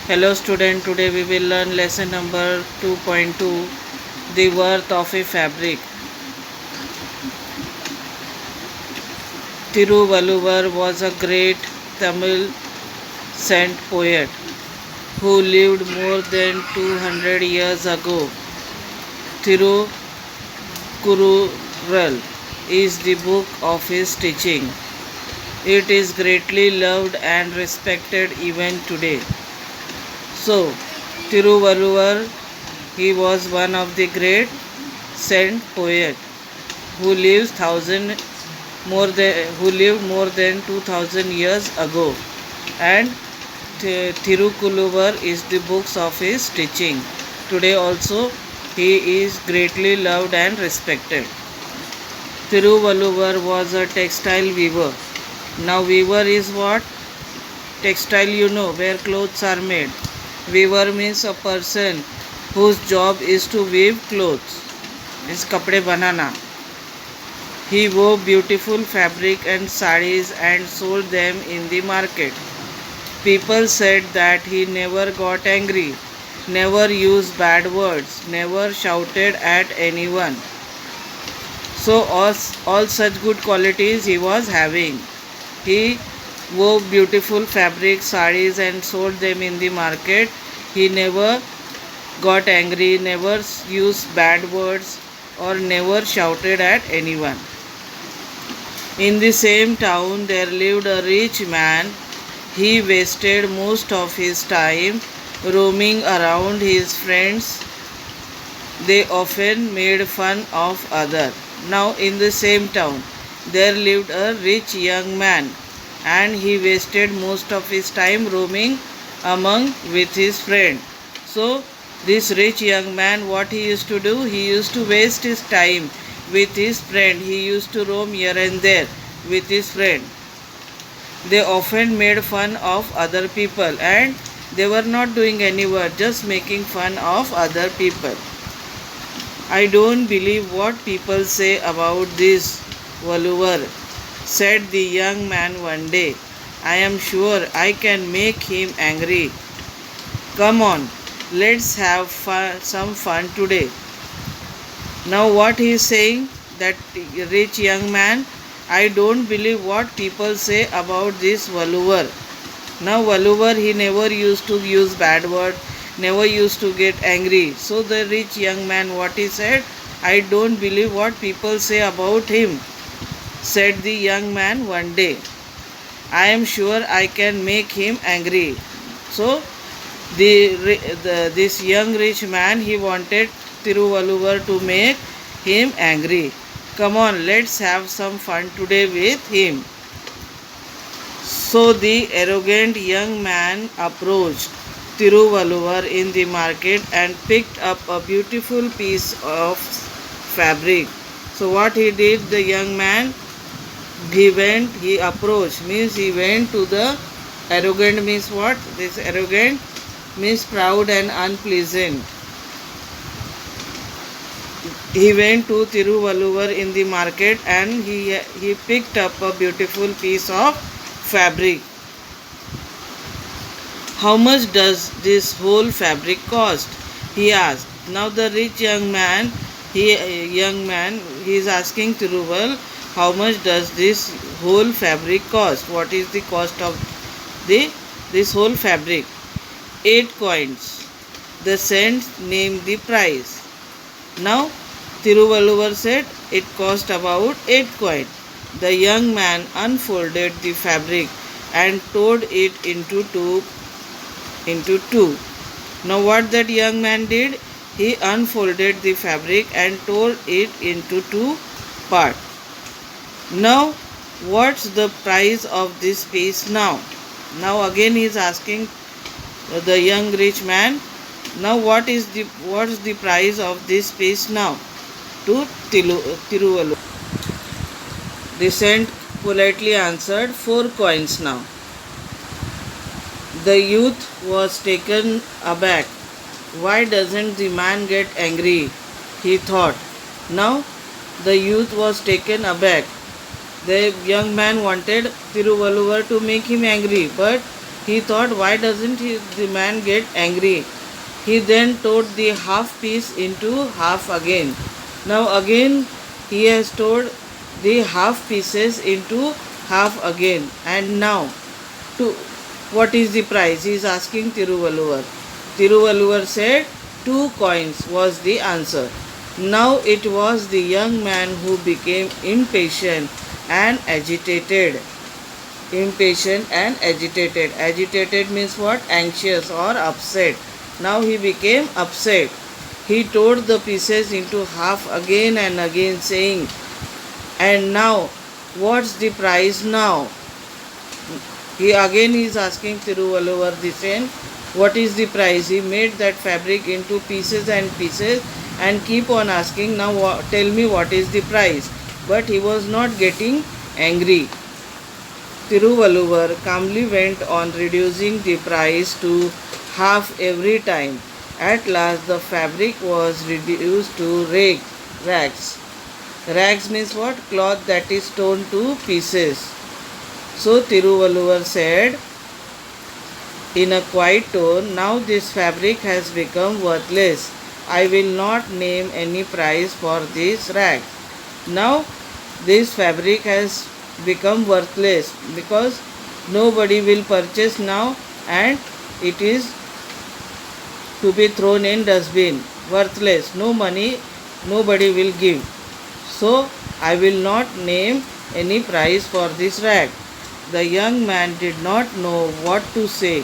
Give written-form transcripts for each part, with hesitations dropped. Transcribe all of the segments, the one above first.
Hello student, today we will learn lesson number 2.2, the worth of a fabric. Tiruvalluvar was a great Tamil saint poet who lived more than 200 years ago. Tirukural is the book of his teaching. It is greatly loved and respected even today. So, Tiruvalluvar, he was one of the great saint poet who lived more than 2000 years ago, and Tirukulluvar is the books of his teaching. Today also he is greatly loved and respected. Tiruvalluvar was a textile weaver. Now weaver is what? Textile, where clothes are made. Weaver means a person whose job is to weave clothes, means kapde banana. He wove beautiful fabric and sarees and sold them in the market. People said that he never got angry, never used bad words, never shouted at anyone. So all such good qualities he was having. He wove beautiful fabric, sarees and sold them in the market. He never got angry, never used bad words or never shouted at anyone. In the same town there lived a rich man. He wasted most of his time roaming around his friends. They often made fun of others. Now in the same town there lived a rich young man, and he wasted most of his time roaming among with his friend. So this rich young man, what he used to do? He used to waste his time with his friend. He used to roam here and there with his friend. They often made fun of other people, and they were not doing any work, just making fun of other people. I don't believe what people say about this Valluvar, said the young man one day. I am sure I can make him angry. Come on, let's have some fun today. Now what he is saying, that rich young man, I don't believe what people say about this Valluvar. Now Valluvar, he never used to use bad words, never used to get angry. So the rich young man, what he said, I don't believe what people say about him, said the young man one day. I am sure I can make him angry. So this young rich man, he wanted Tiruvalluvar to make him angry. Come on, let's have some fun today with him. So the arrogant young man approached Tiruvalluvar in the market and picked up a beautiful piece of fabric. So what he did, the young man, he approached, means he went to the arrogant, means what? This arrogant means proud and unpleasant. He went to Tiruvalluvar in the market and he picked up a beautiful piece of fabric. How much does this whole fabric cost? He asked. Now the rich young man, he is asking Tiruval, how much does this whole fabric cost? What is the cost of this whole fabric? 8 coins. The saint named the price. Now Tiruvalluvar said it cost about 8 coins. The young man unfolded the fabric and tore it into two. Now what that young man did? He unfolded the fabric and tore it into two parts. Now what's the price of this piece now? Now again he is asking the young rich man, now what's the price of this piece now? To Tiruvalluvar. The saint politely answered, 4 coins now. The youth was taken aback. Why doesn't the man get angry? He thought. Now the youth was taken aback. The young man wanted Tiruvalluvar to make him angry, but He thought, why doesn't the man get angry? He then tore the half piece into half again. Now again he has tore the half pieces into half again. And now, to what is the price? He is asking Tiruvalluvar. Tiruvalluvar said 2 coins was the answer. Now it was the young man who became impatient and agitated. Impatient and agitated. Agitated means what? Anxious or upset. Now he became upset. He tore the pieces into half again and again, saying, and now, what's the price now? He again is asking Tiruvalluvar the same, what is the price? He made that fabric into pieces and pieces and keep on asking, now tell me what is the price. But he was not getting angry. Tiruvalluvar calmly went on reducing the price to half every time. At last the fabric was reduced to rags. Rags means what? Cloth that is torn to pieces. So Tiruvalluvar said in a quiet tone, now this fabric has become worthless. I will not name any price for this rag. Now this fabric has become worthless because nobody will purchase now and it is to be thrown in dustbin. Worthless, no money, nobody will give. So I will not name any price for this rag. The young man did not know what to say,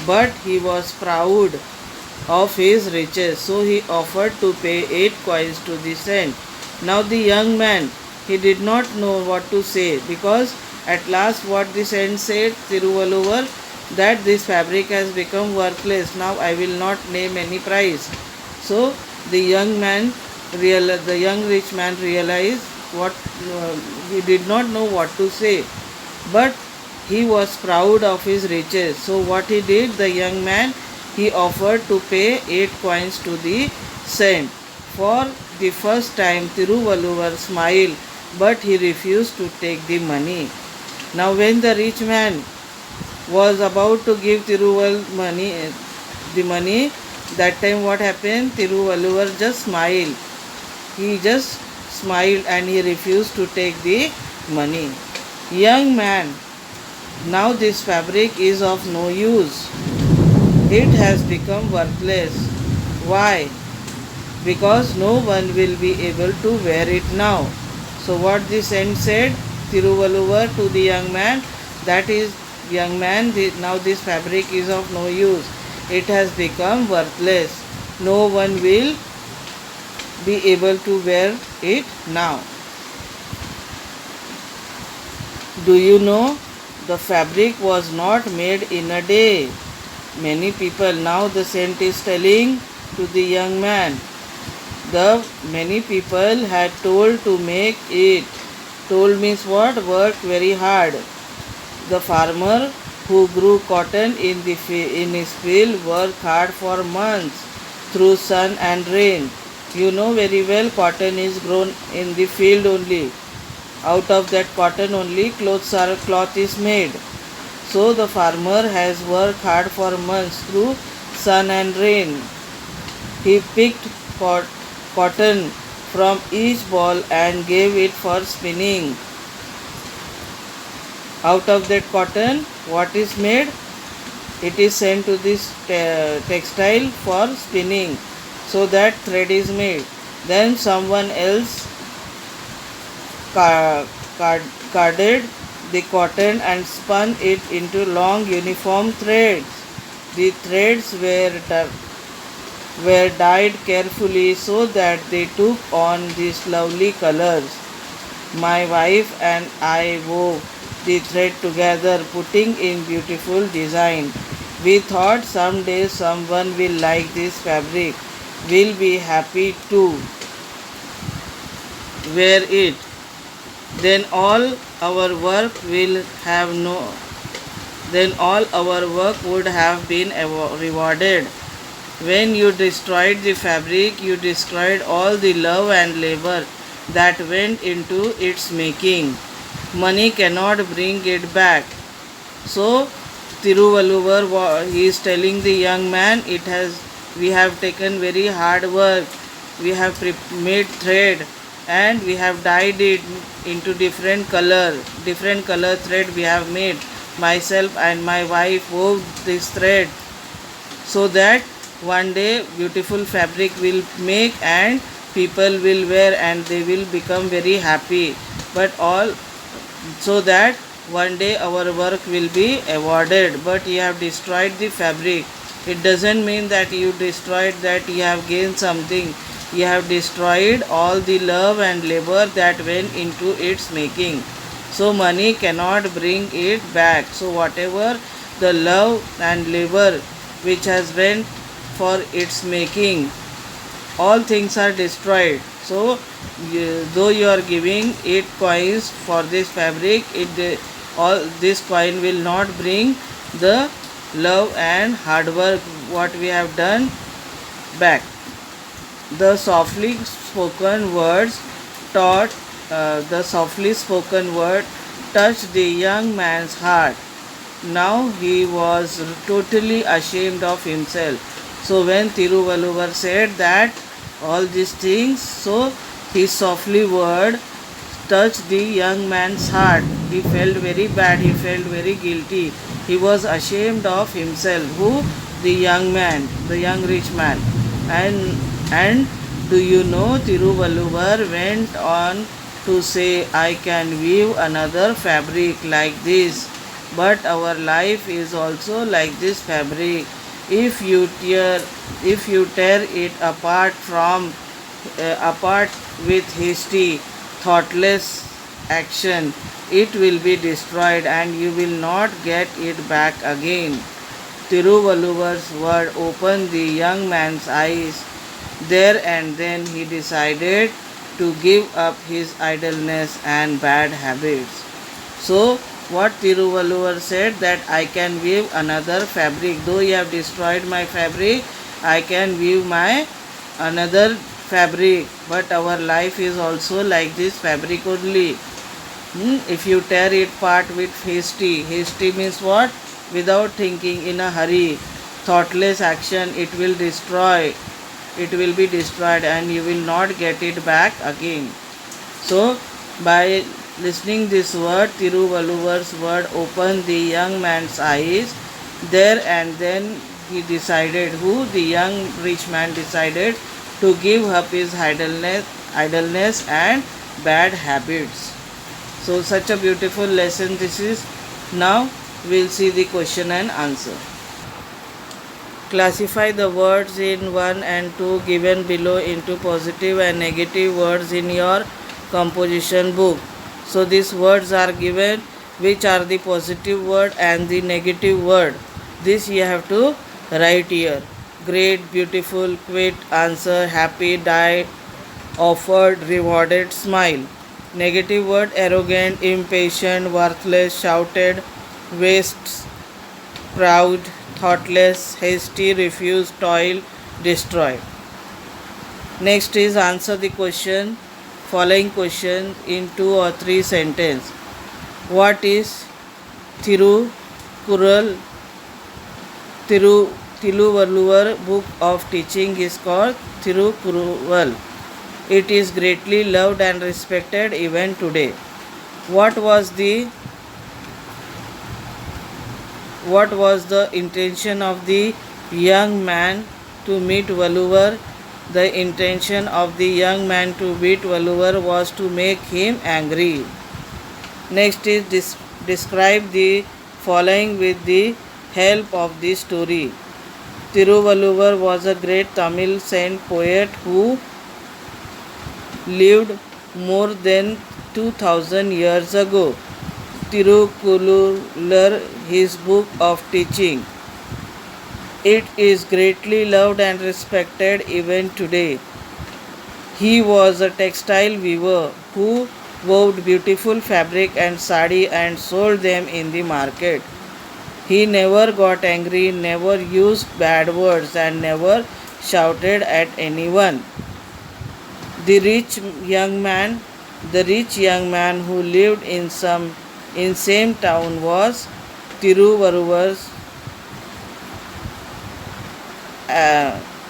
but he was proud of his riches, so he offered to pay 8 coins to the saint. Now the young man, he did not know what to say, because at last what the saint said, Tiruvalluvar, that this fabric has become worthless. Now I will not name any price. So the young rich man realized what he did not know what to say, but he was proud of his riches. So what he did, the young man, he offered to pay 8 coins to the saint. For the first time Tiruvalluvar smiled, but he refused to take the money. Now when the rich man was about to give Tiruvalluvar the money, that time what happened? Tiruvalluvar just smiled. He just smiled and he refused to take the money. Young man, now this fabric is of no use. It has become worthless. Why? Because no one will be able to wear it now. So what the saint said, Tiruvalluvar to the young man, that is, young man, now this fabric is of no use. It has become worthless. No one will be able to wear it now. Do you know, the fabric was not made in a day. Many people, now the saint is telling to the young man, the many people had told to make it. Told means what? Worked very hard. The farmer who grew cotton in his field worked hard for months through sun and rain. You know very well, cotton is grown in the field only. Out of that cotton only cloth is made. So the farmer has worked hard for months through sun and rain. He picked cotton from each ball and gave it for spinning. Out of that cotton, what is made? It is sent to this textile for spinning. So that thread is made. Then someone else carded the cotton and spun it into long uniform threads. The threads were dyed carefully so that they took on these lovely colors. My wife and I wove the thread together, putting in beautiful design. We thought someday someone will like this fabric, will be happy to wear it. Then all our work would have been rewarded. When you destroyed the fabric, you destroyed all the love and labor that went into its making. Money cannot bring it back. So Tiruvalluvar, he is telling the young man, we have taken very hard work, we have made thread and we have dyed it into different color thread we have made. Myself and my wife wove this thread so that one day beautiful fabric will make and people will wear and they will become very happy. But all so that one day our work will be awarded, but you have destroyed the fabric. It doesn't mean that you destroyed that you have gained something. You have destroyed all the love and labor that went into its making. So money cannot bring it back. So whatever the love and labor which has went for its making, all things are destroyed. So though you are giving 8 coins for this fabric, all this coin will not bring the love and hard work what we have done back. The softly spoken words taught the softly spoken word touched the young man's heart. Now he was totally ashamed of himself. So when Tiruvalluvar said that all these things, so his softly word touched the young man's heart. He felt very bad, he felt very guilty. He was ashamed of himself. Who? The young man, the young rich man. And do you know, Tiruvalluvar went on to say, I can weave another fabric like this, but our life is also like this fabric. If you tear it apart with hasty, thoughtless action, it will be destroyed and you will not get it back again. Tiruvalluvar's word opened the young man's eyes. There and then he decided to give up his idleness and bad habits. So what Tiruvalluvar said, that I can weave another fabric. Though you have destroyed my fabric, I can weave my another fabric. But our life is also like this fabric only. If you tear it apart with hasty means what? Without thinking, in a hurry, thoughtless action, it will be destroyed and you will not get it back again. So by listening this word, Tiruvalluvar's word opened the young man's eyes. There and then he decided, the young rich man decided to give up his idleness and bad habits. So such a beautiful lesson this is. Now we'll see the question and answer. Classify the words in 1 and 2 given below into positive and negative words in your composition book. So these words are given, which are the positive word and the negative word. This you have to write here. Great, beautiful, quit, answer, happy, died, offered, rewarded, smile. Negative word: arrogant, impatient, worthless, shouted, wastes, proud, thoughtless, hasty, refuse, toil, destroy. Next is answer the question, following question in 2 or 3 sentences. What is Tiruvalluvar book of teaching is called Thirukural. It is greatly loved and respected even today. What was the intention of the young man to meet Valluvar? The intention of the young man to meet Valluvar was to make him angry. Next is describe the following with the help of the story. Tiruvalluvar was a great Tamil saint poet who lived more than 2000 years ago. Tirukural, his book of teaching. It is greatly loved and respected even today. He was a textile weaver who wove beautiful fabric and sari and sold them in the market. He never got angry, never used bad words, and never shouted at anyone. The rich young man who lived in same town was Tiruvarur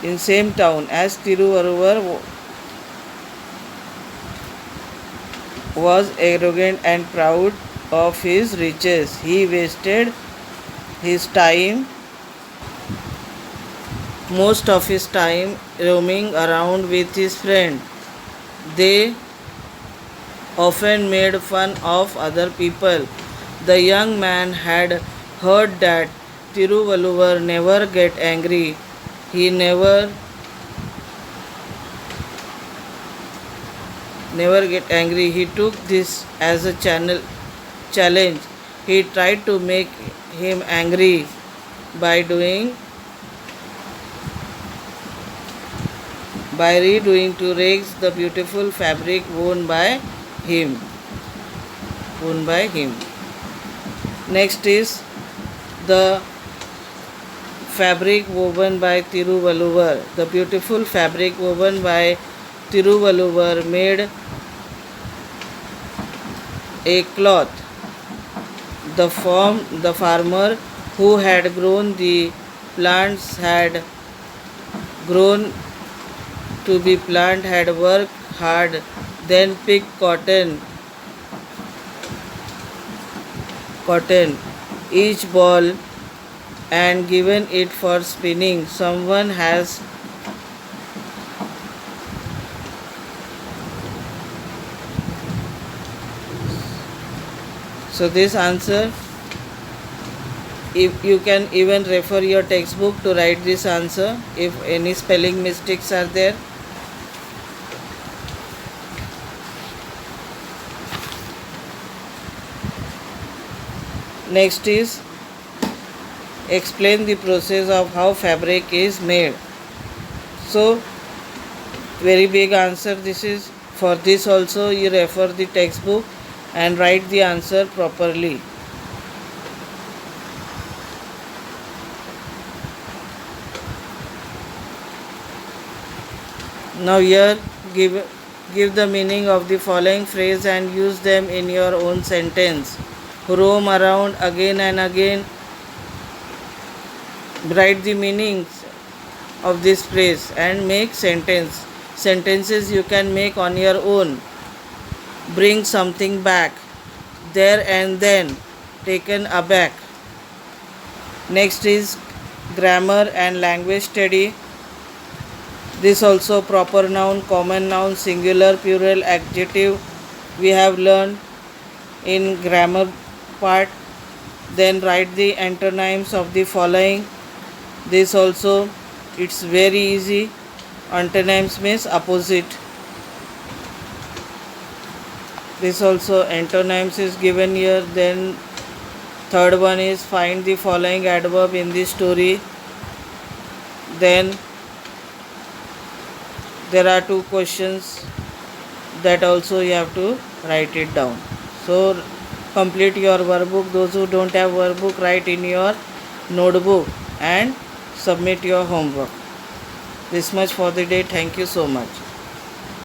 in same town as Tiruvarur was arrogant and proud of his riches. He wasted his time, most of his time, roaming around with his friend. They often made fun of other people. The young man had heard that Tiruvalluvar never get angry. He never get angry. He took this as a challenge. He tried to make him angry by redoing to rags the beautiful fabric worn by him. Next is the fabric woven by Tiruvalluvar. The beautiful fabric woven by Tiruvalluvar made a cloth. The farmer who had grown the plants had grown to be plant had worked hard, then picked cotton each ball and given it for spinning. Someone has so this answer, if you can even refer your textbook to write this answer if any spelling mistakes are there. Next is explain the process of how fabric is made. So very big answer this is. For this also you refer the textbook and write the answer properly. Now here give the meaning of the following phrase and use them in your own sentence. Roam around again and again. Write the meanings of this phrase and make sentences you can make on your own. Bring something back. There and then. Taken aback. Next is grammar and language study. This also proper noun, common noun, singular, plural, adjective we have learned in grammar part. Then write the antonyms of the following. This also it's very easy. Antonyms means opposite. This also antonyms is given here. Then third one is find the following adverb in the story. Then there are two questions that also you have to write it down. So complete your workbook. Those who don't have workbook, write in your notebook and submit your homework. This much for the day. Thank you so much.